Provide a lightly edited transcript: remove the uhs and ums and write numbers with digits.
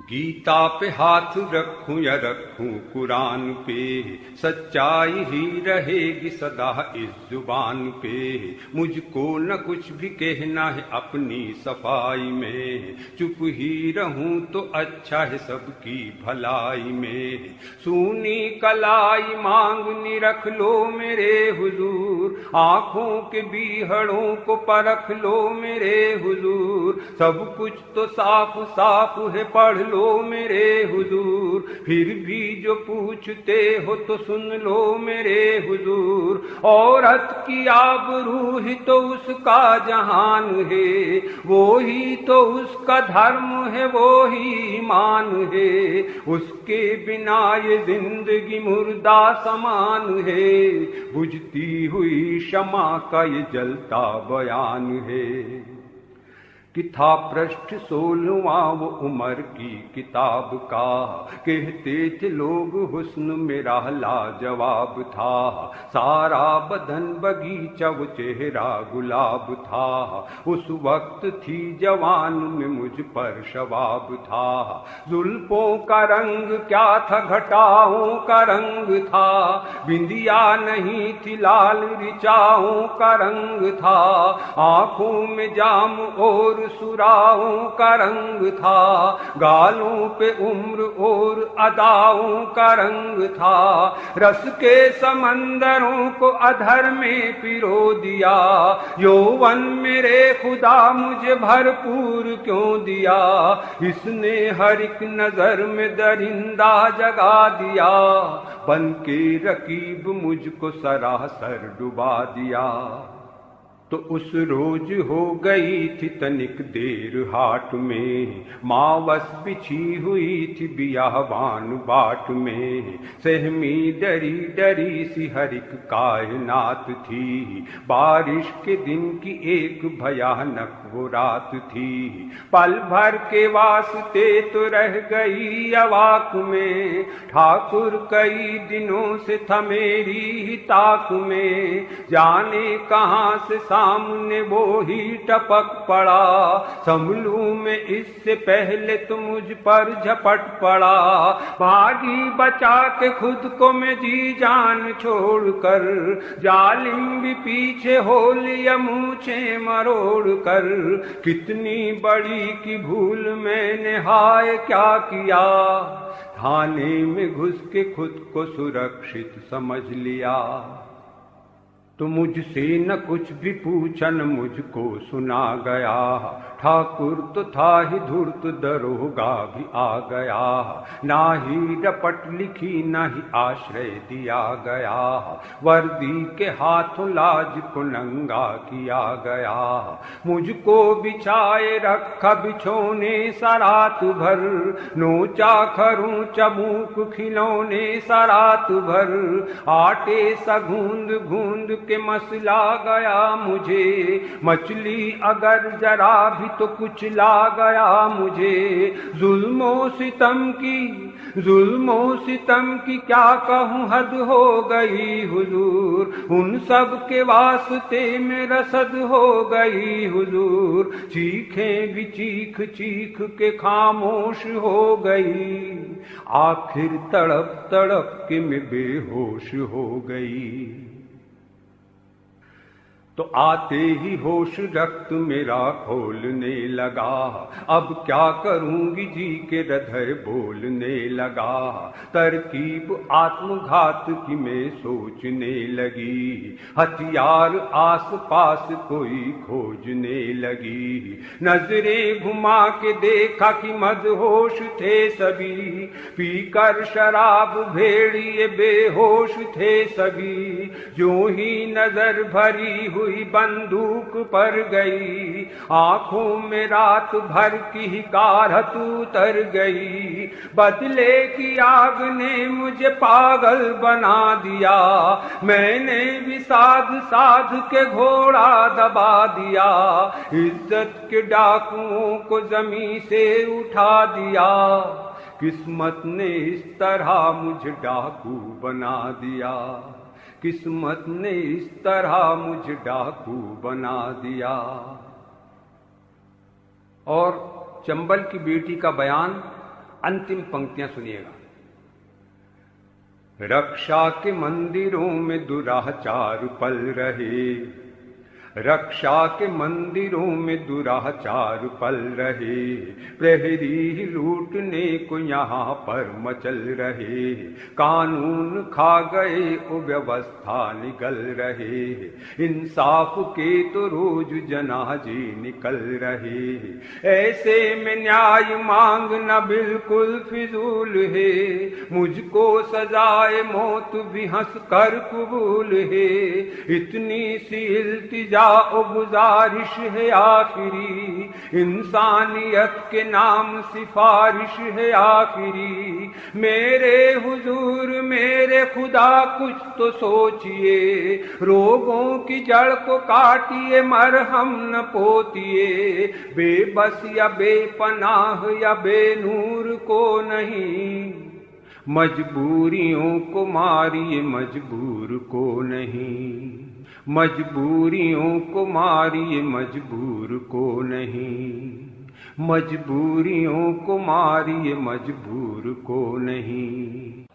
गीता पे हाथ रखूं या रखूं कुरान पे, सच्चाई ही रहेगी सदा इस जुबान पे। मुझको न कुछ भी कहना है अपनी सफाई में, चुप ही रहूं तो अच्छा है सबकी भलाई में। सुनी कलाई मांगनी रख लो मेरे हुजूर, आंखों के बीहड़ों को परख लो मेरे हुजूर। सब कुछ तो साफ साफ है पढ़ लो मेरे हुजूर, फिर भी जो पूछते हो तो सुन लो मेरे हुजूर। औरत की आबरू ही तो उसका जहान है, वो ही तो उसका धर्म है, वो ही ईमान है। उसके बिना ये जिंदगी मुर्दा समान है, बुझती हुई शमा का ये जलता बयान है। कि था पृष्ठ 16वां वो उमर की किताब का, कहते थे लोग हुस्न मेरा लाजवाब था। सारा बदन बगीचा वो चेहरा गुलाब था, उस वक्त थी जवान में मुझ पर शवाब था। जुल्फों का रंग क्या था घटाओं का रंग था, बिंदिया नहीं थी लाल ऋचाओं का रंग था। आंखों में जाम और सुराओं का रंग था, गालों पे उम्र और अदाओं का रंग था। रस के समंदरों को अधर में पिरो दिया, यौवन मेरे खुदा मुझे भरपूर क्यों दिया। इसने हर एक नजर में दरिंदा जगा दिया, बन के रकीब मुझको सरासर डुबा दिया। तो उस रोज हो गई थी तनिक देर हाट में, मावस बिछी हुई थी बियाहवान बाट में। सहमी डरी डरी सी हर एक कायनात थी, बारिश के दिन की एक भयानक वो रात थी। पल भर के वास्ते तो रह गई अवाक में, ठाकुर कई दिनों से था मेरी ही ताक में। जाने कहाँ से सामने वो ही टपक पड़ा, संभलूं मैं इससे पहले तो मुझ पर झपट पड़ा। भागी बचा के खुद को मैं जी जान छोड़कर, जालिम भी पीछे हो लिया मूछे मरोड़ कर। कितनी बड़ी की भूल मैंने हाय क्या किया, थाने में घुस के खुद को सुरक्षित समझ लिया। तो मुझसे न कुछ भी पूछा न मुझको सुना गया, ठाकुर तो था ही धूर्त दरोगा भी आ गया। ना ही रपट लिखी ना ही आश्रय दिया गया, वर्दी के हाथों लाज को नंगा किया गया। मुझको बिछाए रखा बिछोने सा रात भर, नोचा खरूं चबूक खिलौने सा रात भर। आटे सा गूंद गूंद के मसला गया मुझे, मछली अगर जरा भी तो कुछ ला गया मुझे। जुल्मों सितम की क्या कहूँ हद हो गई हुजूर, उन सब के वास्ते में रसद हो गई हुजूर। चीखें भी चीख चीख के खामोश हो गई, आखिर तड़प तड़प के मैं बेहोश हो गई। तो आते ही होश रक्त मेरा खोलने लगा, अब क्या करूंगी जी के हृदय बोलने लगा। तरकीब आत्मघात की मैं सोचने लगी, हथियार आस पास कोई खोजने लगी। नजरें घुमा के देखा कि मदहोश थे सभी, पीकर शराब भेड़िए बेहोश थे सभी। जो ही नजर भरी हुई बंदूक पर गई, आंखों में रात भर की ही कारहत उतर गई। बदले की आग ने मुझे पागल बना दिया, मैंने भी साध साध के घोड़ा दबा दिया। इज्जत के डाकुओं को जमीन से उठा दिया, किस्मत ने इस तरह मुझे डाकू बना दिया। किस्मत ने इस तरह मुझे डाकू बना दिया। और चंबल की बेटी का बयान अंतिम पंक्तियां सुनिएगा। रक्षा के मंदिरों में दुराचार पल रहे, रक्षा के मंदिरों में दुराचार पल रहे, प्रहरी लूटने को यहाँ पर मचल रहे, कानून खा गए ओ व्यवस्था निगल रहे, इंसाफ के तो रोज जनाजे निकल रहे, ऐसे में न्याय मांगना बिल्कुल फिजूल है, मुझको सजाए मौत भी हंस कर कबूल है, इतनी सी इल्तिजा ओ गुजारिश है आखिरी, इंसानियत के नाम सिफारिश है आखिरी, मेरे हुजूर मेरे खुदा कुछ तो सोचिए, रोगों की जड़ को काटिए मरहम न पोतिए, बेबस या बेपनाह या बेनूर को नहीं, मजबूरियों को मारिए मजबूर को नहीं, मजबूरियों को मारिए मजबूर को नहीं, मजबूरियों को मारिए मजबूर को नहीं।